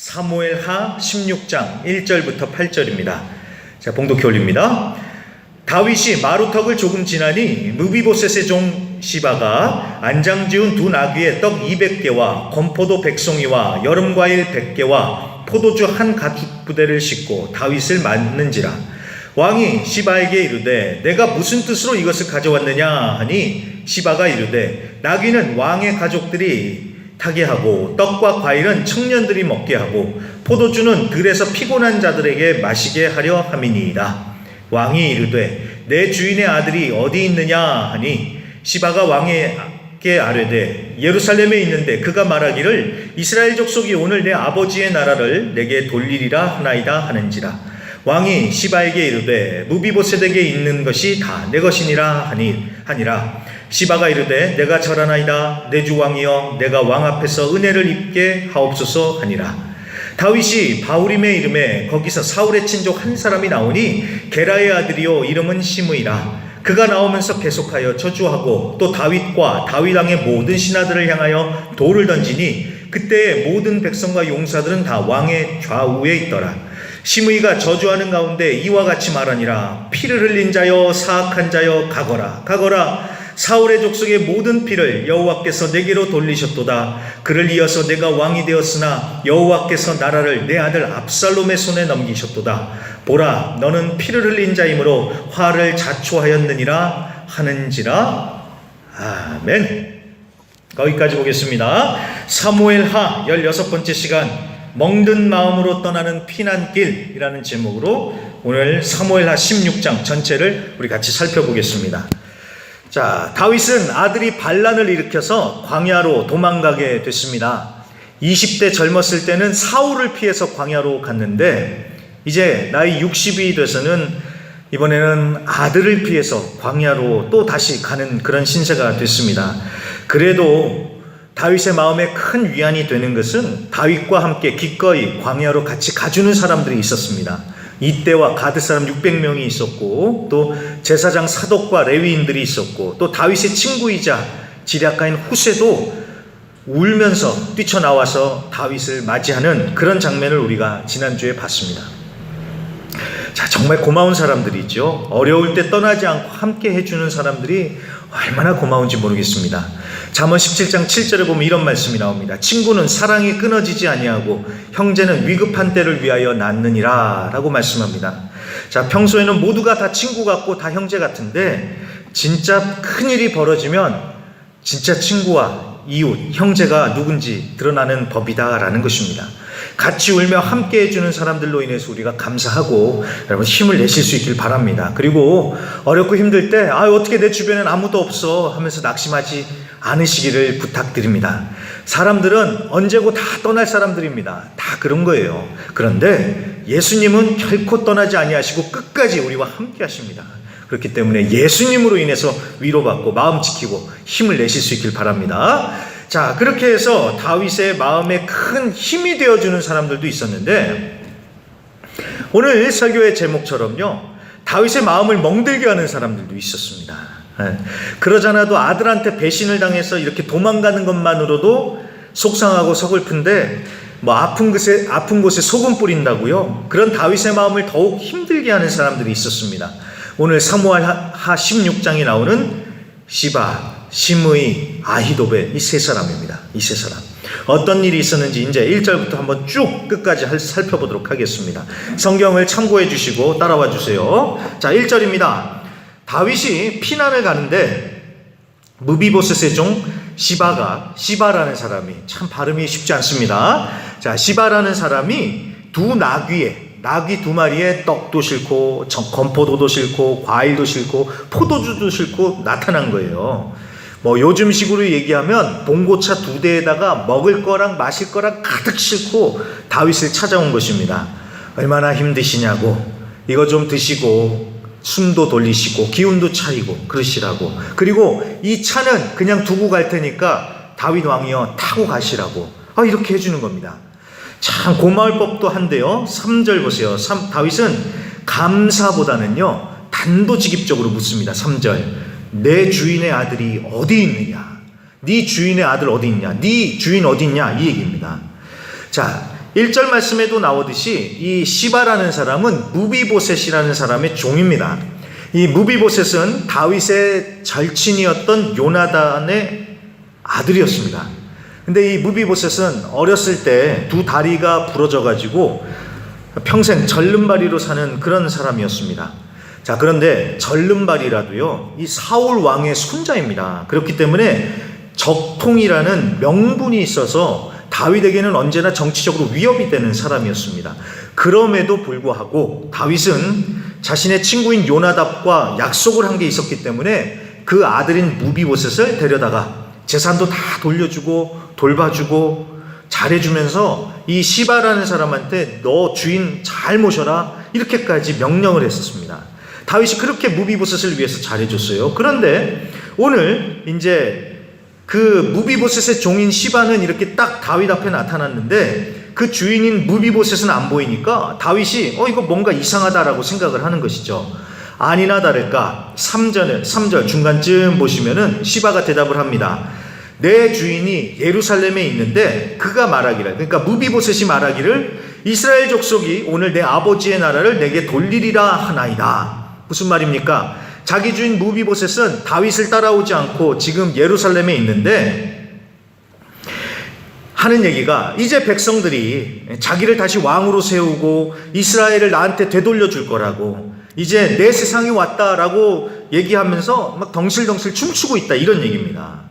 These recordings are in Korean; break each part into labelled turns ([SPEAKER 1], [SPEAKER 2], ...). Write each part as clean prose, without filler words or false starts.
[SPEAKER 1] 사무엘하 16장 1절부터 8절입니다. 자, 봉독해 올립니다. 다윗이 마루턱을 조금 지나니 무비보셋의 종 시바가 안장 지은 두 나귀의 떡 200개와 건포도 100송이와 여름과일 100개와 포도주 한 가죽 부대를 싣고 다윗을 맞는지라. 왕이 시바에게 이르되 내가 무슨 뜻으로 이것을 가져왔느냐 하니 시바가 이르되 나귀는 왕의 가족들이 타게 하고 떡과 과일은 청년들이 먹게 하고 포도주는 들에서 피곤한 자들에게 마시게 하려 함이니이다. 왕이 이르되 내 주인의 아들이 어디 있느냐 하니 시바가 왕에게 아뢰되 예루살렘에 있는데 그가 말하기를 이스라엘 족속이 오늘 내 아버지의 나라를 내게 돌리리라 하나이다 하는지라. 왕이 시바에게 이르되 무비보셋에게 있는 것이 다 내 것이니라 하니라. 시바가 이르되 내가 절하나이다. 내 주 왕이여 내가 왕 앞에서 은혜를 입게 하옵소서 하니라. 다윗이 바후림의 이름에 거기서 사울의 친족 한 사람이 나오니 게라의 아들이요 이름은 시므이라. 그가 나오면서 계속하여 저주하고 또 다윗과 다윗 왕의 모든 신하들을 향하여 돌을 던지니 그때의 모든 백성과 용사들은 다 왕의 좌우에 있더라. 시므이가 저주하는 가운데 이와 같이 말하니라. 피를 흘린 자여 사악한 자여 가거라 가거라. 사울의 족속의 모든 피를 여호와께서 내게로 돌리셨도다. 그를 이어서 내가 왕이 되었으나 여호와께서 나라를 내 아들 압살롬의 손에 넘기셨도다. 보라 너는 피를 흘린 자이므로 화를 자초하였느니라 하는지라. 아멘. 거기까지 보겠습니다. 사무엘하 16번째 시간 멍든 마음으로 떠나는 피난길이라는 제목으로 오늘 사무엘하 16장 전체를 우리 같이 살펴보겠습니다. 자, 다윗은 아들이 반란을 일으켜서 광야로 도망가게 됐습니다. 20대 젊었을 때는 사울을 피해서 광야로 갔는데 이제 나이 60이 돼서는 이번에는 아들을 피해서 광야로 또 다시 가는 그런 신세가 됐습니다. 그래도 다윗의 마음에 큰 위안이 되는 것은 다윗과 함께 기꺼이 광야로 같이 가주는 사람들이 있었습니다. 이때와 가드 사람 600명이 있었고 또 제사장 사독과 레위인들이 있었고 또 다윗의 친구이자 지략가인 후세도 울면서 뛰쳐나와서 다윗을 맞이하는 그런 장면을 우리가 지난주에 봤습니다. 자, 정말 고마운 사람들이죠. 어려울 때 떠나지 않고 함께 해주는 사람들이 얼마나 고마운지 모르겠습니다. 잠언 17장 7절에 보면 이런 말씀이 나옵니다. 친구는 사랑이 끊어지지 아니하고 형제는 위급한 때를 위하여 낳느니라 라고 말씀합니다. 자, 평소에는 모두가 다 친구 같고 다 형제 같은데 진짜 큰일이 벌어지면 진짜 친구와 이웃, 형제가 누군지 드러나는 법이다라는 것입니다. 같이 울며 함께 해주는 사람들로 인해서 우리가 감사하고 여러분 힘을 내실 수 있길 바랍니다. 그리고 어렵고 힘들 때 어떻게 내 주변엔 아무도 없어 하면서 낙심하지 않으시기를 부탁드립니다. 사람들은 언제고 다 떠날 사람들입니다. 다 그런 거예요. 그런데 예수님은 결코 떠나지 아니하시고 끝까지 우리와 함께 하십니다. 그렇기 때문에 예수님으로 인해서 위로받고 마음 지키고 힘을 내실 수 있길 바랍니다. 자, 그렇게 해서 다윗의 마음에 큰 힘이 되어주는 사람들도 있었는데 오늘 설교의 제목처럼요 다윗의 마음을 멍들게 하는 사람들도 있었습니다. 그러잖아도 아들한테 배신을 당해서 이렇게 도망가는 것만으로도 속상하고 서글픈데 아픈 곳에 소금 뿌린다고요? 그런 다윗의 마음을 더욱 힘들게 하는 사람들이 있었습니다. 오늘 사무엘하 16장에 나오는 시바, 시므이, 아히도벳 이 세 사람입니다. 이 세 사람. 어떤 일이 있었는지 이제 1절부터 한번 쭉 끝까지 살펴보도록 하겠습니다. 성경을 참고해 주시고 따라와 주세요. 자, 1절입니다. 다윗이 피난을 가는데 무비보셋의 종 시바라는 사람이 참 발음이 쉽지 않습니다. 자, 시바라는 사람이 나귀 두 마리에 떡도 싣고 건포도도 싣고 과일도 싣고 포도주도 싣고 나타난 거예요. 요즘식으로 얘기하면 봉고차 2대에다가 먹을 거랑 마실 거랑 가득 싣고 다윗을 찾아온 것입니다. 얼마나 힘드시냐고 이거 좀 드시고 숨도 돌리시고 기운도 차리고 그러시라고. 그리고 이 차는 그냥 두고 갈 테니까 다윗 왕이여 타고 가시라고 이렇게 해주는 겁니다. 참 고마울 법도 한데요. 3절 보세요. 다윗은 감사보다는요 단도직입적으로 묻습니다. 3절 내 주인의 아들이 어디 있느냐? 네 주인의 아들 어디 있냐? 네 주인 어디 있냐? 이 얘기입니다. 자, 1절 말씀에도 나오듯이 이 시바라는 사람은 무비보셋이라는 사람의 종입니다. 이 무비보셋은 다윗의 절친이었던 요나단의 아들이었습니다. 근데 이 무비보셋은 어렸을 때 두 다리가 부러져 가지고 평생 절름발이로 사는 그런 사람이었습니다. 자, 그런데 절름발이라도요, 이 사울 왕의 손자입니다. 그렇기 때문에 적통이라는 명분이 있어서 다윗에게는 언제나 정치적으로 위협이 되는 사람이었습니다. 그럼에도 불구하고 다윗은 자신의 친구인 요나답과 약속을 한 게 있었기 때문에 그 아들인 무비보셋을 데려다가 재산도 다 돌려주고 돌봐주고 잘해주면서 이 시바라는 사람한테 너 주인 잘 모셔라 이렇게까지 명령을 했었습니다. 다윗이 그렇게 무비보셋을 위해서 잘해줬어요. 그런데 오늘 이제 그 무비보셋의 종인 시바는 이렇게 딱 다윗 앞에 나타났는데 그 주인인 무비보셋은 안 보이니까 다윗이 이거 뭔가 이상하다라고 생각을 하는 것이죠. 아니나 다를까 3절 중간쯤 보시면은 시바가 대답을 합니다. 내 주인이 예루살렘에 있는데 그가 말하기를, 그러니까 무비보셋이 말하기를 이스라엘 족속이 오늘 내 아버지의 나라를 내게 돌리리라 하나이다. 무슨 말입니까? 자기 주인 무비보셋은 다윗을 따라오지 않고 지금 예루살렘에 있는데 하는 얘기가 이제 백성들이 자기를 다시 왕으로 세우고 이스라엘을 나한테 되돌려 줄 거라고, 이제 내 세상이 왔다라고 얘기하면서 막 덩실덩실 춤추고 있다, 이런 얘기입니다.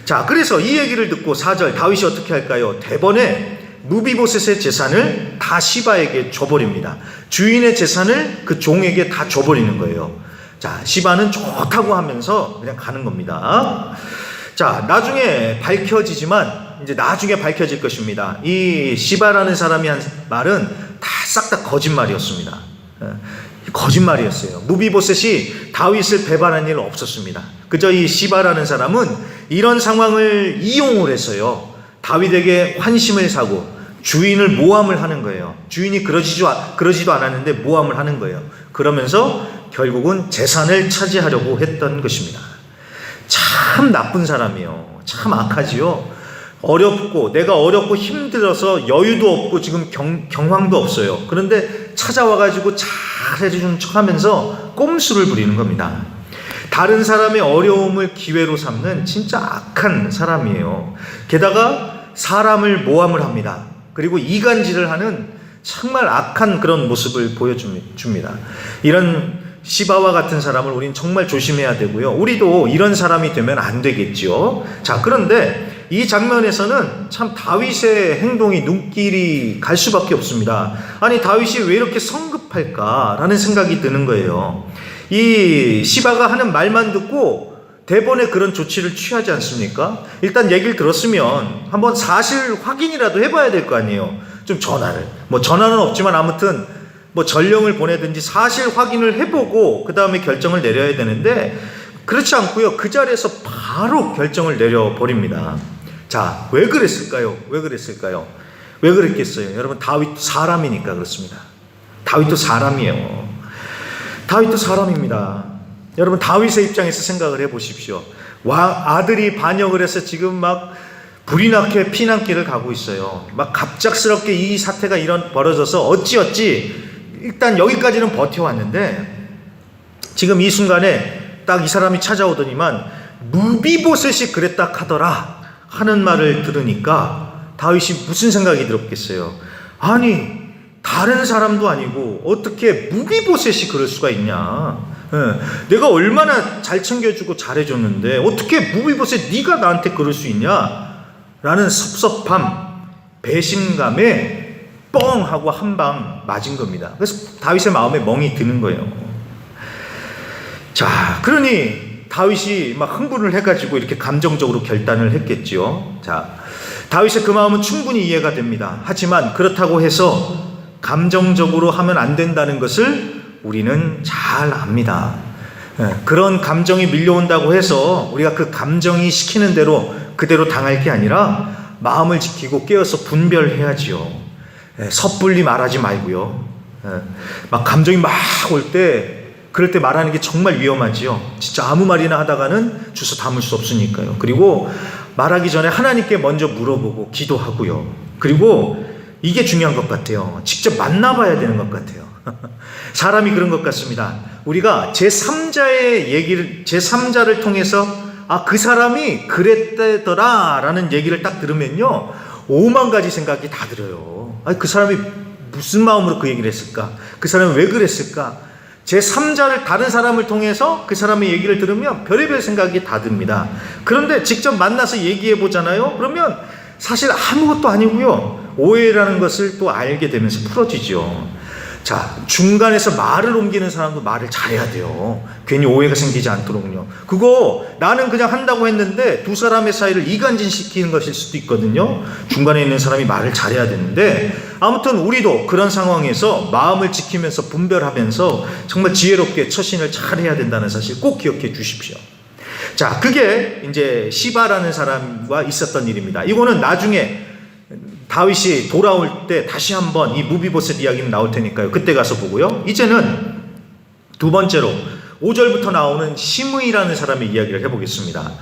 [SPEAKER 1] 자, 그래서 이 얘기를 듣고 4절 다윗이 어떻게 할까요? 대번에 무비보셋의 재산을 다 시바에게 줘버립니다. 주인의 재산을 그 종에게 다 줘버리는 거예요. 자, 시바는 좋다고 하면서 그냥 가는 겁니다. 자, 나중에 밝혀질 것입니다. 이 시바라는 사람이 한 말은 다 싹 다 거짓말이었습니다. 거짓말이었어요. 무비보셋이 다윗을 배반한 일 없었습니다. 그저 이 시바라는 사람은 이런 상황을 이용을 해서요, 다윗에게 환심을 사고 주인을 모함을 하는 거예요. 주인이 그러지도 않았는데 모함을 하는 거예요. 그러면서 결국은 재산을 차지하려고 했던 것입니다. 참 나쁜 사람이에요. 참 악하지요. 내가 어렵고 힘들어서 여유도 없고 지금 경황도 없어요. 그런데 찾아와가지고 잘 해주는 척 하면서 꼼수를 부리는 겁니다. 다른 사람의 어려움을 기회로 삼는 진짜 악한 사람이에요. 게다가 사람을 모함을 합니다. 그리고 이간질을 하는 정말 악한 그런 모습을 보여줍니다. 이런 시바와 같은 사람을 우린 정말 조심해야 되고요. 우리도 이런 사람이 되면 안 되겠죠. 자, 그런데 이 장면에서는 참 다윗의 행동이 눈길이 갈 수밖에 없습니다. 아니, 다윗이 왜 이렇게 성급할까라는 생각이 드는 거예요. 이 시바가 하는 말만 듣고 대번에 그런 조치를 취하지 않습니까? 일단 얘기를 들었으면 한번 사실 확인이라도 해봐야 될 거 아니에요. 좀 전화는 없지만 아무튼 전령을 보내든지 사실 확인을 해보고 그 다음에 결정을 내려야 되는데 그렇지 않고요, 그 자리에서 바로 결정을 내려버립니다. 자, 왜 그랬을까요? 왜 그랬겠어요? 여러분, 다윗도 사람이니까 그렇습니다. 다윗도 사람이에요. 다윗도 사람입니다. 여러분, 다윗의 입장에서 생각을 해보십시오. 아들이 반역을 해서 지금 막 불이 나게 피난길을 가고 있어요. 막 갑작스럽게 이 사태가 벌어져서 어찌 일단 여기까지는 버텨왔는데 지금 이 순간에 딱 이 사람이 찾아오더니만 무비보셋이 그랬다 하더라 하는 말을 들으니까 다윗이 무슨 생각이 들었겠어요? 아니, 다른 사람도 아니고 어떻게 무비보셋이 그럴 수가 있냐? 내가 얼마나 잘 챙겨주고 잘해줬는데 어떻게 무비보셋 네가 나한테 그럴 수 있냐? 라는 섭섭함, 배신감에 뻥 하고 한 방 맞은 겁니다. 그래서 다윗의 마음에 멍이 드는 거예요. 자, 그러니 다윗이 막 흥분을 해가지고 이렇게 감정적으로 결단을 했겠지요. 자, 다윗의 그 마음은 충분히 이해가 됩니다. 하지만 그렇다고 해서 감정적으로 하면 안 된다는 것을 우리는 잘 압니다. 그런 감정이 밀려온다고 해서 우리가 그 감정이 시키는 대로 그대로 당할 게 아니라 마음을 지키고 깨어서 분별해야지요. 섣불리 말하지 말고요. 막 감정이 막 그럴 때 말하는 게 정말 위험하지요. 진짜 아무 말이나 하다가는 주워 담을 수 없으니까요. 그리고 말하기 전에 하나님께 먼저 물어보고 기도하고요. 그리고 이게 중요한 것 같아요. 직접 만나봐야 되는 것 같아요. 사람이 그런 것 같습니다. 우리가 제3자의 얘기를, 제3자를 통해서 그 사람이 그랬대더라 라는 얘기를 딱 들으면요, 5만 가지 생각이 다 들어요. 그 사람이 무슨 마음으로 그 얘기를 했을까? 그 사람이 왜 그랬을까? 제3자를, 다른 사람을 통해서 그 사람의 얘기를 들으면 별의별 생각이 다 듭니다. 그런데 직접 만나서 얘기해 보잖아요. 그러면 사실 아무것도 아니고요, 오해라는 것을 또 알게 되면서 풀어지죠. 자, 중간에서 말을 옮기는 사람도 말을 잘해야 돼요. 괜히 오해가 생기지 않도록요. 그거 나는 그냥 한다고 했는데 두 사람의 사이를 이간질시키는 것일 수도 있거든요. 중간에 있는 사람이 말을 잘해야 되는데, 아무튼 우리도 그런 상황에서 마음을 지키면서 분별하면서 정말 지혜롭게 처신을 잘해야 된다는 사실 꼭 기억해 주십시오. 자, 그게 이제 시바라는 사람과 있었던 일입니다. 이거는 나중에 다윗이 돌아올 때 다시 한번 이 무비보셋 이야기는 나올 테니까요. 그때 가서 보고요. 이제는 두 번째로 5절부터 나오는 시므이라는 사람의 이야기를 해보겠습니다.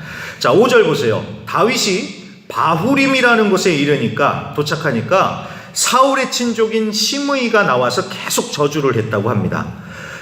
[SPEAKER 1] 자, 5절 보세요. 다윗이 바후림이라는 곳에 이르니까, 도착하니까 사울의 친족인 시므이가 나와서 계속 저주를 했다고 합니다.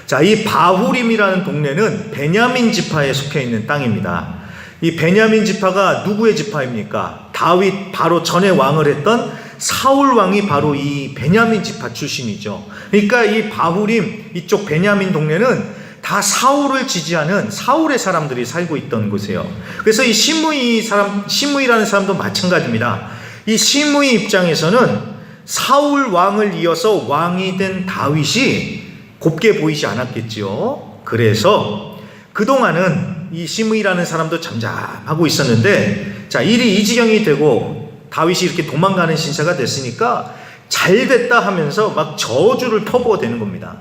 [SPEAKER 1] 자, 이 바후림이라는 동네는 베냐민 지파에 속해 있는 땅입니다. 이 베냐민 지파가 누구의 지파입니까? 다윗 바로 전에 왕을 했던 사울 왕이 바로 이 베냐민 지파 출신이죠. 그러니까 이 바후림, 이쪽 베냐민 동네는 다 사울을 지지하는 사울의 사람들이 살고 있던 곳이에요. 그래서 이 시므이라는 사람도 마찬가지입니다. 이 시므이 입장에서는 사울 왕을 이어서 왕이 된 다윗이 곱게 보이지 않았겠지요. 그래서 그동안은 이 시므이라는 사람도 잠잠하고 있었는데, 자, 일이 이 지경이 되고 다윗이 이렇게 도망가는 신세가 됐으니까 잘 됐다 하면서 막 저주를 퍼부어대는 겁니다.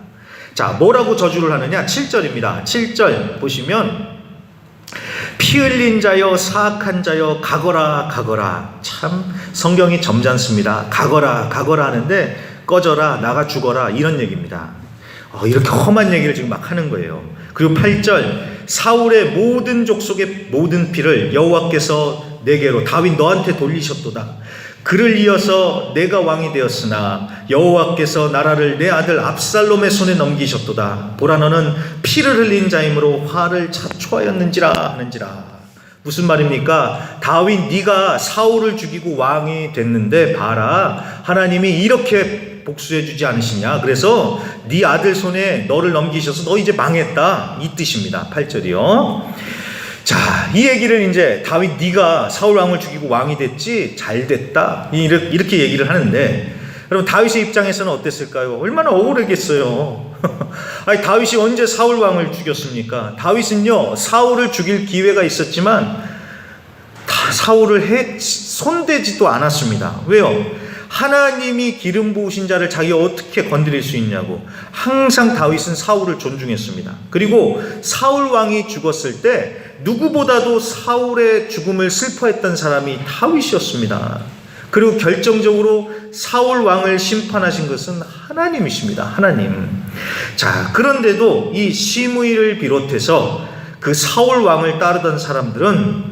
[SPEAKER 1] 자, 뭐라고 저주를 하느냐? 7절입니다. 7절 보시면, 피 흘린 자여, 사악한 자여, 가거라 가거라. 참 성경이 점잖습니다. 가거라 가거라 하는데 꺼져라, 나가 죽어라, 이런 얘기입니다. 이렇게 험한 얘기를 지금 막 하는 거예요. 그리고 8절, 사울의 모든 족속의 모든 피를 여호와께서 내게로, 다윗 너한테 돌리셨도다. 그를 이어서 내가 왕이 되었으나 여호와께서 나라를 내 아들 압살롬의 손에 넘기셨도다. 보라, 너는 피를 흘린 자이므로 화를 자초하였는지라 하는지라. 무슨 말입니까? 다윗, 네가 사울을 죽이고 왕이 됐는데 봐라, 하나님이 이렇게 복수해 주지 않으시냐. 그래서 네 아들 손에 너를 넘기셔서 너 이제 망했다, 이 뜻입니다. 8절이요. 자, 이 얘기를 이제 다윗, 네가 사울 왕을 죽이고 왕이 됐지, 잘 됐다, 이렇게 얘기를 하는데, 여러분 다윗의 입장에서는 어땠을까요? 얼마나 억울했겠어요. 아니, 다윗이 언제 사울 왕을 죽였습니까? 다윗은요, 사울을 죽일 기회가 있었지만 다 사울을 손대지도 않았습니다. 왜요? 하나님이 기름 부으신 자를 자기가 어떻게 건드릴 수 있냐고. 항상 다윗은 사울을 존중했습니다. 그리고 사울 왕이 죽었을 때 누구보다도 사울의 죽음을 슬퍼했던 사람이 다윗이었습니다. 그리고 결정적으로 사울 왕을 심판하신 것은 하나님이십니다. 하나님. 자, 그런데도 이 시므이를 비롯해서 그 사울 왕을 따르던 사람들은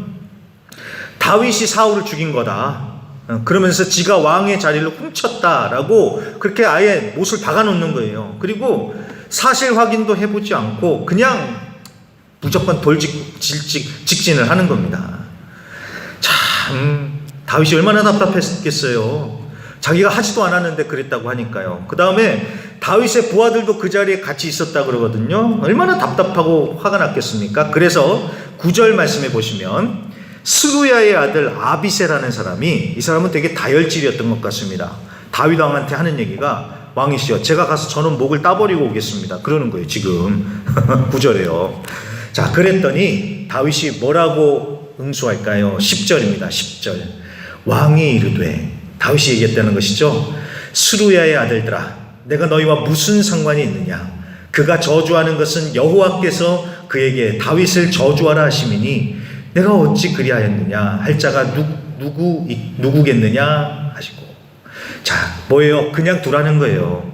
[SPEAKER 1] 다윗이 사울을 죽인 거다, 그러면서 지가 왕의 자리를 훔쳤다라고 그렇게 아예 못을 박아놓는 거예요. 그리고 사실 확인도 해보지 않고 그냥 무조건 직진을 하는 겁니다. 참, 다윗이 얼마나 답답했겠어요. 자기가 하지도 않았는데 그랬다고 하니까요. 그 다음에 다윗의 부하들도 그 자리에 같이 있었다 그러거든요. 얼마나 답답하고 화가 났겠습니까? 그래서 9절 말씀해 보시면, 스루야의 아들 아비세라는 사람이, 이 사람은 되게 다혈질이었던 것 같습니다. 다윗 왕한테 하는 얘기가, 왕이시여, 제가 가서 저는 목을 따버리고 오겠습니다, 그러는 거예요 지금. 9절에요. 자, 그랬더니 다윗이 뭐라고 응수할까요? 10절입니다. 10절. 왕이 이르되, 다윗이 얘기했다는 것이죠. 스루야의 아들들아, 내가 너희와 무슨 상관이 있느냐? 그가 저주하는 것은 여호와께서 그에게 다윗을 저주하라 하심이니 내가 어찌 그리하였느냐? 할 자가 누구겠느냐 하시고. 자, 뭐예요? 그냥 두라는 거예요.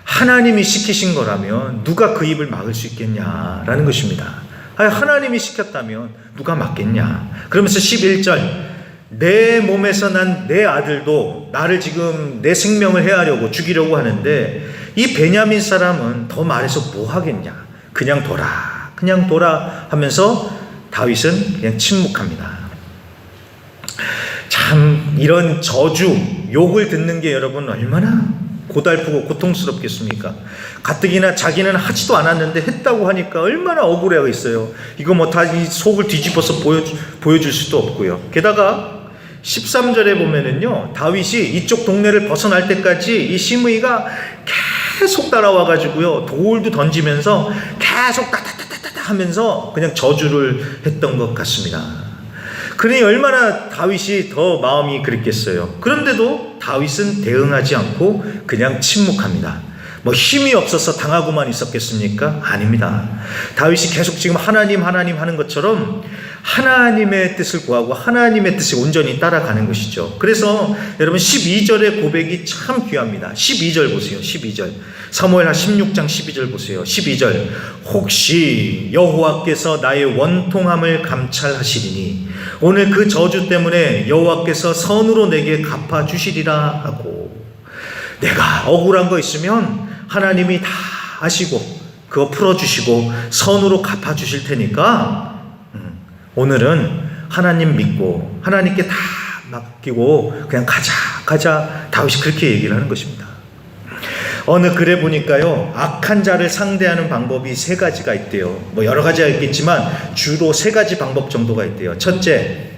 [SPEAKER 1] 하나님이 시키신 거라면 누가 그 입을 막을 수 있겠냐라는 것입니다. 하나님이 시켰다면 누가 막겠냐? 그러면서 11절, 내 몸에서 난 내 아들도 나를 지금 내 생명을 해하려고 죽이려고 하는데 이 베냐민 사람은 더 말해서 뭐 하겠냐. 그냥 둬라 하면서 다윗은 그냥 침묵합니다. 참 이런 저주, 욕을 듣는 게 여러분 얼마나 고달프고 고통스럽겠습니까? 가뜩이나 자기는 하지도 않았는데 했다고 하니까 얼마나 억울해하겠어요. 이거 뭐 다 이 속을 뒤집어서 보여줄 수도 없고요. 게다가 13절에 보면은요, 다윗이 이쪽 동네를 벗어날 때까지 이 시므이가 계속 따라와가지고요, 돌도 던지면서 계속 따따따따따 하면서 그냥 저주를 했던 것 같습니다. 그러니 얼마나 다윗이 더 마음이 그랬겠어요. 그런데도 다윗은 대응하지 않고 그냥 침묵합니다. 뭐 힘이 없어서 당하고만 있었겠습니까? 아닙니다. 다윗이 계속 지금 하나님 하는 것처럼 하나님의 뜻을 구하고 하나님의 뜻에 온전히 따라가는 것이죠. 그래서 여러분 12절의 고백이 참 귀합니다. 12절 보세요. 12절. 사무엘하 16장 12절 보세요. 12절. 혹시 여호와께서 나의 원통함을 감찰하시리니 오늘 그 저주 때문에 여호와께서 선으로 내게 갚아주시리라 하고, 내가 억울한 거 있으면 하나님이 다 아시고 그거 풀어주시고 선으로 갚아주실 테니까 오늘은 하나님 믿고 하나님께 다 맡기고 그냥 가자. 다윗이 그렇게 얘기를 하는 것입니다. 어느 글에 보니까요, 악한 자를 상대하는 방법이 3가지가 있대요. 뭐 여러 가지가 있겠지만 주로 3가지 방법 정도가 있대요. 첫째,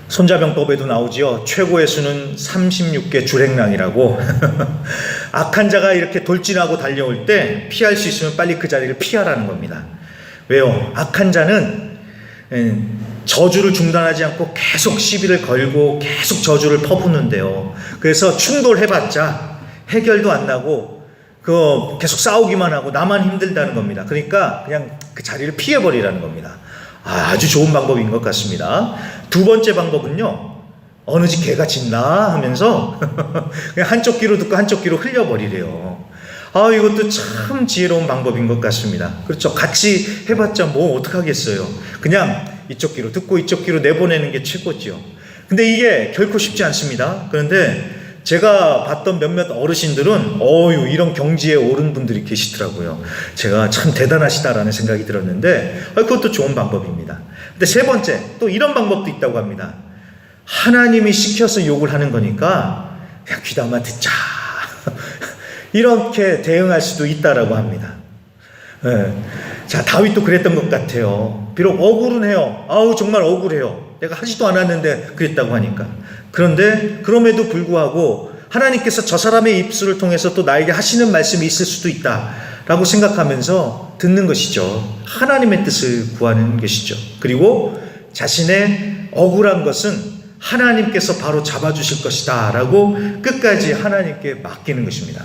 [SPEAKER 1] 손자병법에도 나오지요. 최고의 수는 36개 주랭랑이라고. 악한 자가 이렇게 돌진하고 달려올 때 피할 수 있으면 빨리 그 자리를 피하라는 겁니다. 왜요? 악한 자는 저주를 중단하지 않고 계속 시비를 걸고 계속 저주를 퍼붓는데요. 그래서 충돌해봤자 해결도 안 나고 그거 계속 싸우기만 하고 나만 힘들다는 겁니다. 그러니까 그냥 그 자리를 피해버리라는 겁니다. 아주 좋은 방법인 것 같습니다. 두 번째 방법은요, 어느 집 개가 짖나 하면서 그냥 한쪽 귀로 듣고 한쪽 귀로 흘려버리래요. 이것도 참 지혜로운 방법인 것 같습니다. 그렇죠. 같이 해봤자 뭐 어떡하겠어요. 그냥 이쪽 귀로 듣고 이쪽 귀로 내보내는 게 최고죠. 근데 이게 결코 쉽지 않습니다. 그런데 제가 봤던 몇몇 어르신들은 이런 경지에 오른 분들이 계시더라고요. 제가 참 대단하시다라는 생각이 들었는데 그것도 좋은 방법입니다. 근데 세 번째, 또 이런 방법도 있다고 합니다. 하나님이 시켜서 욕을 하는 거니까 그냥 귀담아 듣자. 이렇게 대응할 수도 있다라고 합니다. 자, 다윗도 그랬던 것 같아요. 비록 억울은 해요. 정말 억울해요. 내가 하지도 않았는데 그랬다고 하니까. 그런데 그럼에도 불구하고 하나님께서 저 사람의 입술을 통해서 또 나에게 하시는 말씀이 있을 수도 있다라고 생각하면서 듣는 것이죠. 하나님의 뜻을 구하는 것이죠. 그리고 자신의 억울한 것은 하나님께서 바로 잡아주실 것이다 라고 끝까지 하나님께 맡기는 것입니다.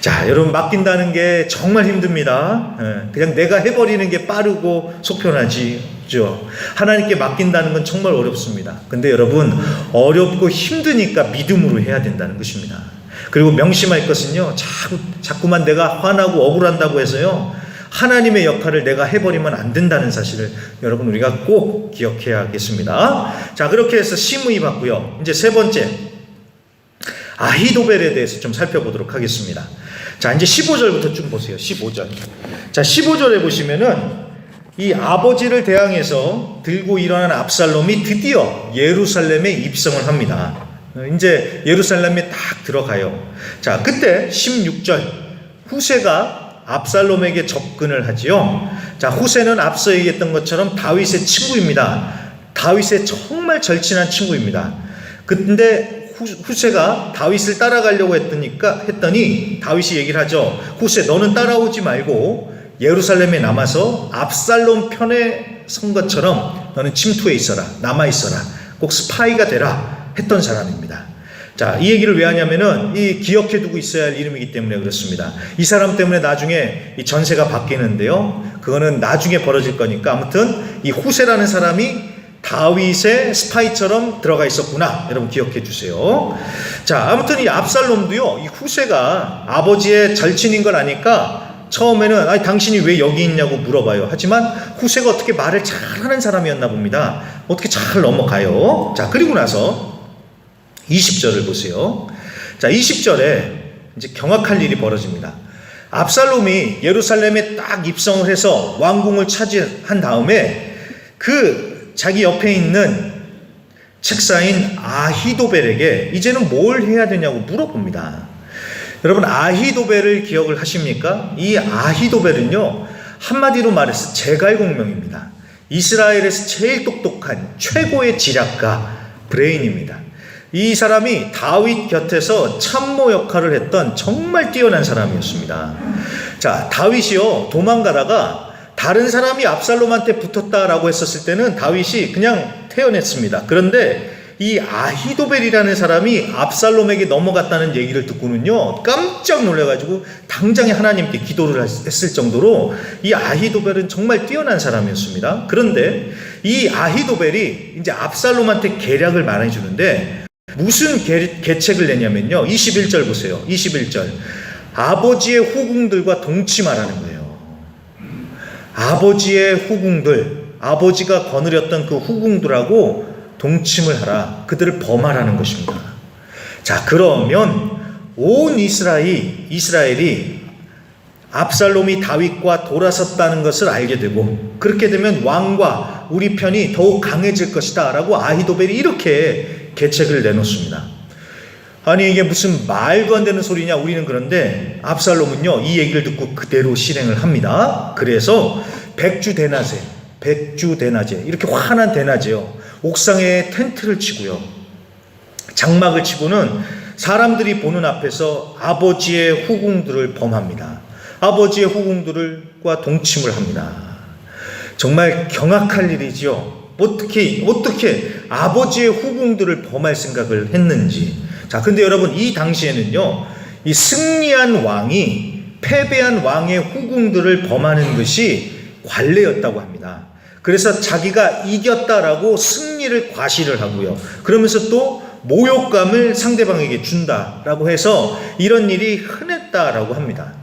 [SPEAKER 1] 자, 여러분, 맡긴다는 게 정말 힘듭니다. 그냥 내가 해버리는 게 빠르고 속편하지죠. 하나님께 맡긴다는 건 정말 어렵습니다. 근데 여러분, 어렵고 힘드니까 믿음으로 해야 된다는 것입니다. 그리고 명심할 것은요, 자꾸만 내가 화나고 억울한다고 해서요, 하나님의 역할을 내가 해버리면 안 된다는 사실을 여러분 우리가 꼭 기억해야겠습니다. 자, 그렇게 해서 시므이 봤고요. 이제 세 번째, 아히도벨에 대해서 좀 살펴보도록 하겠습니다. 자, 이제 15절부터 좀 보세요. 15절. 자, 15절에 보시면은 이 아버지를 대항해서 들고 일어난 압살롬이 드디어 예루살렘에 입성을 합니다. 이제 예루살렘에 딱 들어가요. 자, 그때 16절, 후세가 압살롬에게 접근을 하지요. 자, 후세는 앞서 얘기했던 것처럼 다윗의 친구입니다. 다윗의 정말 절친한 친구입니다. 근데 후세가 다윗을 따라가려고 했더니 다윗이 얘기를 하죠. 후세, 너는 따라오지 말고 예루살렘에 남아서 압살롬 편에 선 것처럼 너는 침투해 있어라. 남아있어라. 꼭 스파이가 되라 했던 사람입니다. 자, 이 얘기를 왜 하냐면은 이 기억해두고 있어야 할 이름이기 때문에 그렇습니다. 이 사람 때문에 나중에 이 전세가 바뀌는데요, 그거는 나중에 벌어질 거니까 아무튼 이 후세라는 사람이 다윗의 스파이처럼 들어가 있었구나. 여러분 기억해 주세요. 자, 아무튼 이 압살롬도요, 이 후세가 아버지의 절친인 걸 아니까 처음에는 당신이 왜 여기 있냐고 물어봐요. 하지만 후세가 어떻게 말을 잘하는 사람이었나 봅니다. 어떻게 잘 넘어가요. 자, 그리고 나서 20절을 보세요. 자, 20절에 이제 경악할 일이 벌어집니다. 압살롬이 예루살렘에 딱 입성을 해서 왕궁을 차지한 다음에 그 자기 옆에 있는 책사인 아히도벨에게 이제는 뭘 해야 되냐고 물어봅니다. 여러분, 아히도벨을 기억을 하십니까? 이 아히도벨은요, 한마디로 말해서 제갈공명입니다. 이스라엘에서 제일 똑똑한 최고의 지략가 브레인입니다. 이 사람이 다윗 곁에서 참모 역할을 했던 정말 뛰어난 사람이었습니다. 자, 다윗이요, 도망가다가 다른 사람이 압살롬한테 붙었다라고 했었을 때는 다윗이 그냥 태어났습니다. 그런데 이 아히도벨이라는 사람이 압살롬에게 넘어갔다는 얘기를 듣고는요, 깜짝 놀라가지고 당장에 하나님께 기도를 했을 정도로 이 아히도벨은 정말 뛰어난 사람이었습니다. 그런데 이 아히도벨이 이제 압살롬한테 계략을 말해주는데 무슨 계책을 내냐면요, 21절 보세요. 21절. 아버지의 후궁들과 동침하라는 거예요. 아버지의 후궁들, 아버지가 거느렸던 그 후궁들하고 동침을 하라. 그들을 범하라는 것입니다. 자, 그러면 온 이스라엘이 압살롬이 다윗과 돌아섰다는 것을 알게 되고, 그렇게 되면 왕과 우리 편이 더욱 강해질 것이다 라고 아히도벨이 이렇게 계책을 내놓습니다. 아니, 이게 무슨 말도 안 되는 소리냐 우리는. 그런데 압살롬은요, 이 얘기를 듣고 그대로 실행을 합니다. 그래서 백주 대낮에 이렇게 환한 대낮에요, 옥상에 텐트를 치고요, 장막을 치고는 사람들이 보는 앞에서 아버지의 후궁들을 범합니다. 아버지의 후궁들과 동침을 합니다. 정말 경악할 일이죠. 어떻게 아버지의 후궁들을 범할 생각을 했는지. 자, 근데 여러분, 이 당시에는요, 이 승리한 왕이 패배한 왕의 후궁들을 범하는 것이 관례였다고 합니다. 그래서 자기가 이겼다라고 승리를 과시를 하고요, 그러면서 또 모욕감을 상대방에게 준다라고 해서 이런 일이 흔했다라고 합니다.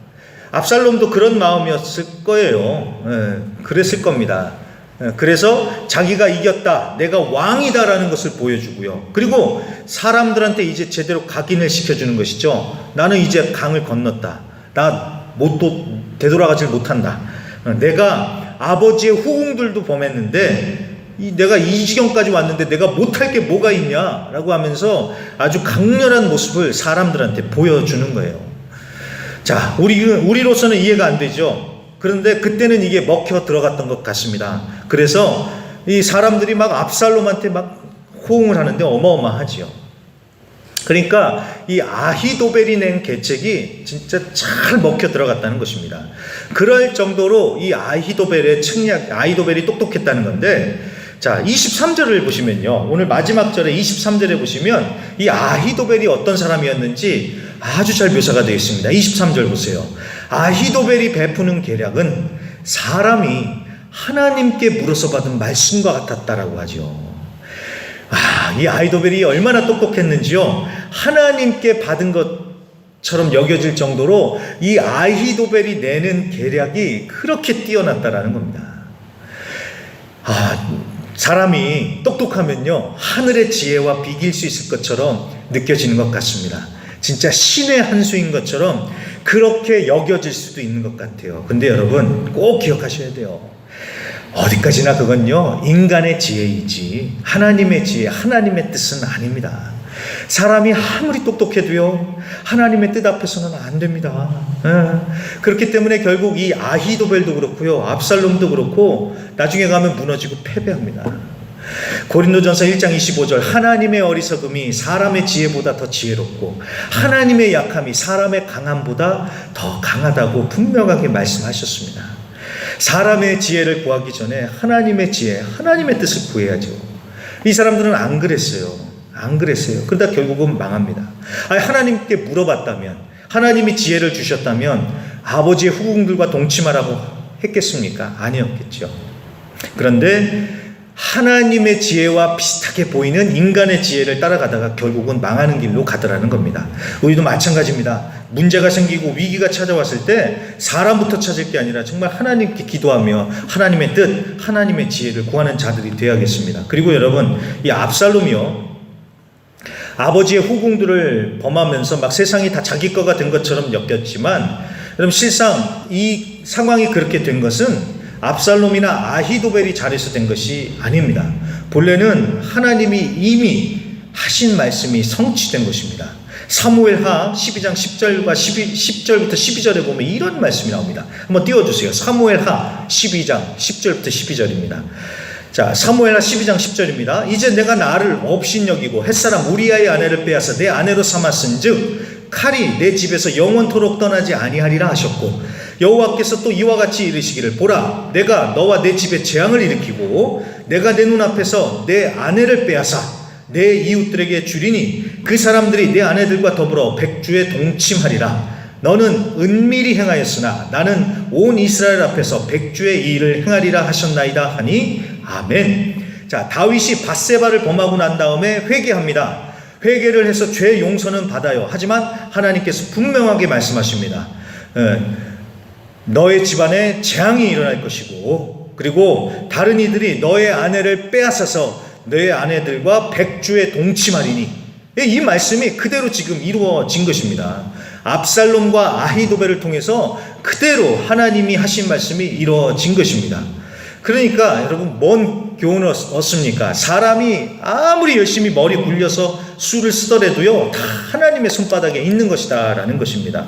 [SPEAKER 1] 압살롬도 그런 마음이었을 거예요. 그랬을 겁니다. 그래서 자기가 이겼다, 내가 왕이다라는 것을 보여주고요, 그리고 사람들한테 이제 제대로 각인을 시켜주는 것이죠. 나는 이제 강을 건넜다, 나 되돌아가질 못한다, 내가 아버지의 후궁들도 범했는데 내가 이 지경까지 왔는데 내가 못할 게 뭐가 있냐라고 하면서 아주 강렬한 모습을 사람들한테 보여주는 거예요. 자, 우리로서는 이해가 안 되죠. 그런데 그때는 이게 먹혀 들어갔던 것 같습니다. 그래서 이 사람들이 막 압살롬한테 막 호응을 하는데 어마어마하지요. 그러니까 이 아히도벨이 낸 계책이 진짜 잘 먹혀 들어갔다는 것입니다. 그럴 정도로 이 아히도벨이 똑똑했다는 건데, 자, 23절을 보시면요, 오늘 마지막 절에 23절에 보시면 이 아히도벨이 어떤 사람이었는지 아주 잘 묘사가 되어 있습니다. 23절 보세요. 아히도벨이 베푸는 계략은 사람이 하나님께 물어서 받은 말씀과 같았다라고 하죠. 이 아히도벨이 얼마나 똑똑했는지요, 하나님께 받은 것처럼 여겨질 정도로 이 아히도벨이 내는 계략이 그렇게 뛰어났다라는 겁니다. 사람이 똑똑하면요, 하늘의 지혜와 비길 수 있을 것처럼 느껴지는 것 같습니다. 진짜 신의 한 수인 것처럼 그렇게 여겨질 수도 있는 것 같아요. 근데 여러분, 꼭 기억하셔야 돼요. 어디까지나 그건요, 인간의 지혜이지 하나님의 지혜, 하나님의 뜻은 아닙니다. 사람이 아무리 똑똑해도요, 하나님의 뜻 앞에서는 안 됩니다. 그렇기 때문에 결국 이 아히도벨도 그렇고요, 압살롬도 그렇고 나중에 가면 무너지고 패배합니다. 고린도전서 1장 25절, 하나님의 어리석음이 사람의 지혜보다 더 지혜롭고 하나님의 약함이 사람의 강함보다 더 강하다고 분명하게 말씀하셨습니다. 사람의 지혜를 구하기 전에 하나님의 지혜, 하나님의 뜻을 구해야죠. 이 사람들은 안 그랬어요. 그러다 결국은 망합니다. 하나님께 물어봤다면, 하나님이 지혜를 주셨다면 아버지의 후궁들과 동침하라고 했겠습니까? 아니었겠죠. 그런데 하나님의 지혜와 비슷하게 보이는 인간의 지혜를 따라가다가 결국은 망하는 길로 가더라는 겁니다. 우리도 마찬가지입니다. 문제가 생기고 위기가 찾아왔을 때 사람부터 찾을 게 아니라 정말 하나님께 기도하며 하나님의 뜻, 하나님의 지혜를 구하는 자들이 되어야겠습니다. 그리고 여러분, 이 압살롬이요, 아버지의 후궁들을 범하면서 막 세상이 다 자기 거가 된 것처럼 엮였지만, 여러분 실상 이 상황이 그렇게 된 것은 압살롬이나 아히도벨이 잘해서 된 것이 아닙니다. 본래는 하나님이 이미 하신 말씀이 성취된 것입니다. 사무엘하 12장 10절과 10절부터 12절에 보면 이런 말씀이 나옵니다. 한번 띄워주세요. 사무엘하 12장 10절부터 12절입니다. 자, 사무엘하 12장 10절입니다. 이제 내가 나를 업신여기고 햇사람 우리아의 아내를 빼앗아 내 아내로 삼았은즉 칼이 내 집에서 영원토록 떠나지 아니하리라 하셨고, 여호와께서 또 이와 같이 이르시기를, 보라, 내가 너와 내 집에 재앙을 일으키고 내가 내 눈앞에서 내 아내를 빼앗아 내 이웃들에게 주리니 그 사람들이 내 아내들과 더불어 백주에 동침하리라. 너는 은밀히 행하였으나 나는 온 이스라엘 앞에서 백주의 일을 행하리라 하셨나이다 하니 아멘. 자, 다윗이 밧세바를 범하고 난 다음에 회개합니다. 회개를 해서 죄 용서는 받아요. 하지만 하나님께서 분명하게 말씀하십니다. 너의 집안에 재앙이 일어날 것이고, 그리고 다른 이들이 너의 아내를 빼앗아서 너의 아내들과 백주에 동침하리니, 이 말씀이 그대로 지금 이루어진 것입니다. 압살롬과 아히도벨을 통해서 그대로 하나님이 하신 말씀이 이루어진 것입니다. 그러니까 여러분, 뭔 교훈을 얻습니까? 사람이 아무리 열심히 머리 굴려서 수를 쓰더라도요, 다 하나님의 손바닥에 있는 것이다 라는 것입니다.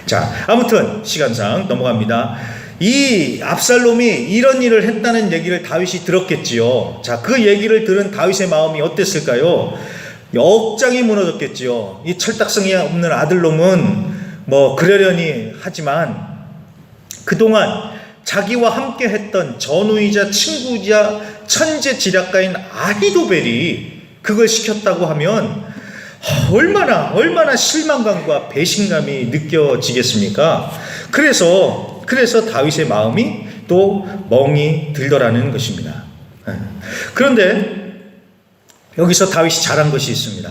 [SPEAKER 1] 자, 아무튼 시간상 넘어갑니다. 이 압살롬이 이런 일을 했다는 얘기를 다윗이 들었겠지요. 자, 그 얘기를 들은 다윗의 마음이 어땠을까요? 억장이 무너졌겠지요. 이 철딱성이 없는 아들놈은 뭐 그러려니 하지만 그동안 자기와 함께 했던 전우이자 친구이자 천재 지략가인 아히도벨이 그걸 시켰다고 하면 얼마나 실망감과 배신감이 느껴지겠습니까? 그래서 다윗의 마음이 또 멍이 들더라는 것입니다. 그런데 여기서 다윗이 잘한 것이 있습니다.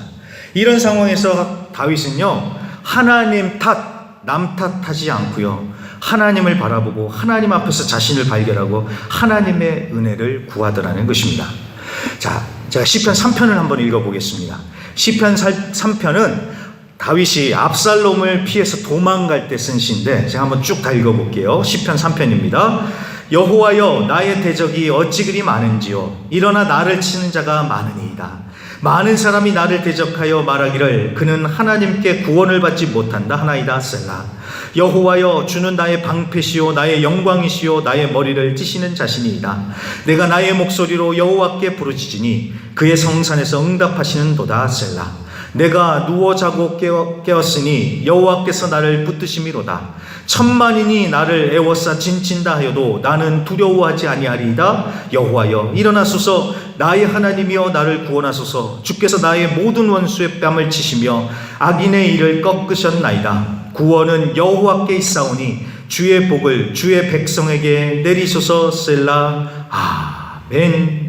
[SPEAKER 1] 이런 상황에서 다윗은요, 하나님 탓, 남 탓하지 않고요, 하나님을 바라보고 하나님 앞에서 자신을 발견하고 하나님의 은혜를 구하더라는 것입니다. 자, 제가 시편 3편을 한번 읽어보겠습니다. 시편 3편은 다윗이 압살롬을 피해서 도망갈 때 쓴 시인데, 제가 한번 쭉 다 읽어볼게요. 시편 3편입니다. 여호와여, 나의 대적이 어찌 그리 많은지요. 일어나 나를 치는 자가 많으니이다. 많은 사람이 나를 대적하여 말하기를 그는 하나님께 구원을 받지 못한다 하나이다 셀라. 여호와여, 주는 나의 방패시요 나의 영광이시요 나의 머리를 찌시는 자신이이다. 내가 나의 목소리로 여호와께 부르짖으니 그의 성산에서 응답하시는 도다 셀라. 내가 누워 자고 깨었으니 여호와께서 나를 붙드심이로다. 천만인이 나를 애워싸 진친다 하여도 나는 두려워하지 아니하리이다. 여호와여, 일어나소서. 나의 하나님이여, 나를 구원하소서. 주께서 나의 모든 원수의 뺨을 치시며 악인의 일을 꺾으셨나이다. 구원은 여호와께 있사오니 주의 복을 주의 백성에게 내리소서. 셀라. 아멘.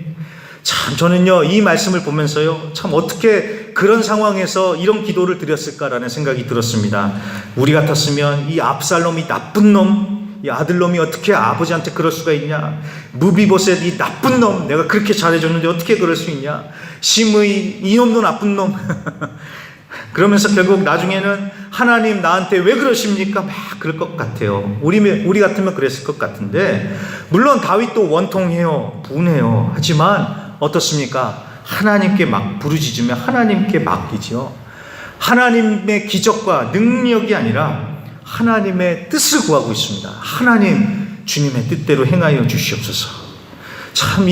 [SPEAKER 1] 참, 저는요, 이 말씀을 보면서요, 참 어떻게 그런 상황에서 이런 기도를 드렸을까라는 생각이 들었습니다. 우리 같았으면 이 압살롬이 나쁜 놈, 이 아들놈이 어떻게 아버지한테 그럴 수가 있냐? 무비보셋 이 나쁜 놈, 내가 그렇게 잘해줬는데 어떻게 그럴 수 있냐? 심의 이놈도 나쁜 놈. 그러면서 결국 나중에는 하나님 나한테 왜 그러십니까? 막 그럴 것 같아요. 우리 같으면 그랬을 것 같은데, 물론 다윗도 원통해요, 분해요. 하지만 어떻습니까? 하나님께 막 부르짖으며 하나님께 맡기지요. 하나님의 기적과 능력이 아니라 하나님의 뜻을 구하고 있습니다. 하나님, 주님의 뜻대로 행하여 주시옵소서. 참,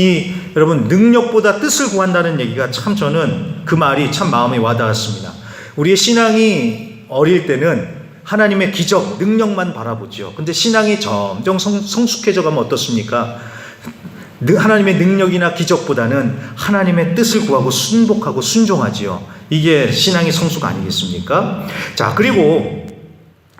[SPEAKER 1] 여러분, 능력보다 뜻을 구한다는 얘기가 참, 저는 그 말이 참 마음에 와닿았습니다. 우리의 신앙이 어릴 때는 하나님의 기적, 능력만 바라보죠. 근데 신앙이 점점 성숙해져 가면 어떻습니까? 하나님의 능력이나 기적보다는 하나님의 뜻을 구하고 순복하고 순종하지요. 이게 신앙의 성숙 아니겠습니까? 자, 그리고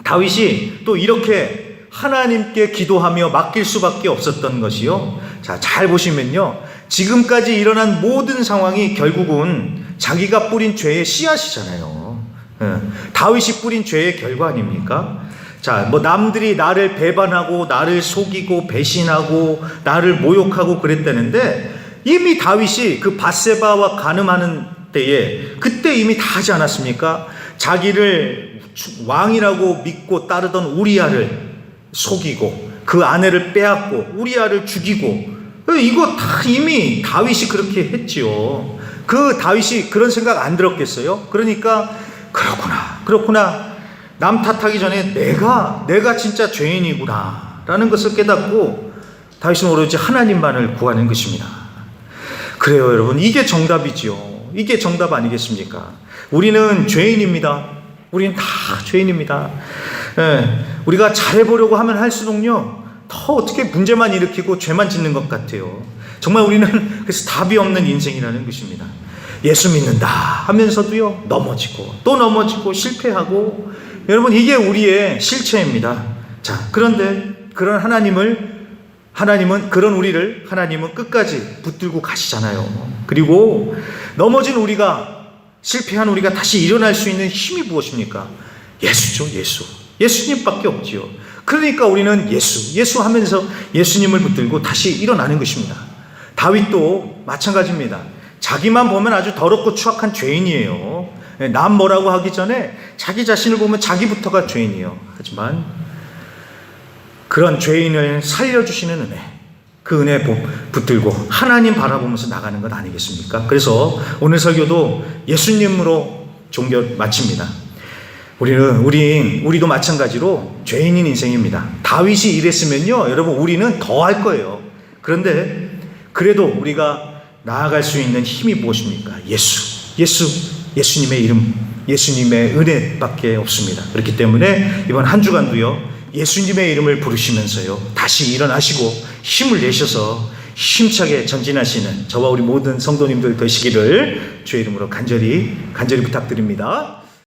[SPEAKER 1] 다윗이 또 이렇게 하나님께 기도하며 맡길 수밖에 없었던 것이요. 자, 잘 보시면요, 지금까지 일어난 모든 상황이 결국은 자기가 뿌린 죄의 씨앗이잖아요. 다윗이 뿌린 죄의 결과 아닙니까? 자, 뭐 남들이 나를 배반하고 나를 속이고 배신하고 나를 모욕하고 그랬다는데 이미 다윗이 그 밧세바와 간음하는 때에 그때 이미 다 하지 않았습니까? 자기를 왕이라고 믿고 따르던 우리아를 속이고 그 아내를 빼앗고 우리아를 죽이고 이거 다 이미 다윗이 그렇게 했지요. 그 다윗이 그런 생각 안 들었겠어요? 그러니까 그렇구나 남 탓하기 전에 내가 진짜 죄인이구나 라는 것을 깨닫고 다윗은 오로지 하나님만을 구하는 것입니다. 그래요 여러분, 이게 정답이지요. 이게 정답 아니겠습니까? 우리는 죄인입니다. 우리는 다 죄인입니다. 우리가 잘해보려고 하면 할수록요 더 어떻게 문제만 일으키고 죄만 짓는 것 같아요. 정말 우리는 그래서 답이 없는 인생이라는 것입니다. 예수 믿는다 하면서도요 넘어지고 또 넘어지고 실패하고, 여러분 이게 우리의 실체입니다. 자, 그런데 그런 하나님은 그런 우리를 하나님은 끝까지 붙들고 가시잖아요. 그리고 넘어진 우리가, 실패한 우리가 다시 일어날 수 있는 힘이 무엇입니까? 예수죠. 예수님밖에 없지요. 그러니까 우리는 예수 하면서 예수님을 붙들고 다시 일어나는 것입니다. 다윗도 마찬가지입니다. 자기만 보면 아주 더럽고 추악한 죄인이에요. 남 뭐라고 하기 전에 자기 자신을 보면 자기부터가 죄인이에요. 하지만 그런 죄인을 살려주시는 은혜, 그 은혜 붙들고 하나님 바라보면서 나가는 것 아니겠습니까? 그래서 오늘 설교도 예수님으로 종교 마칩니다. 우리도 마찬가지로 죄인인 인생입니다. 다윗이 이랬으면요 여러분 우리는 더 할 거예요. 그런데 그래도 우리가 나아갈 수 있는 힘이 무엇입니까? 예수님의 이름, 예수님의 은혜밖에 없습니다. 그렇기 때문에 이번 한 주간도요 예수님의 이름을 부르시면서요 다시 일어나시고 힘을 내셔서 힘차게 전진하시는 저와 우리 모든 성도님들 되시기를 주의 이름으로 간절히 부탁드립니다.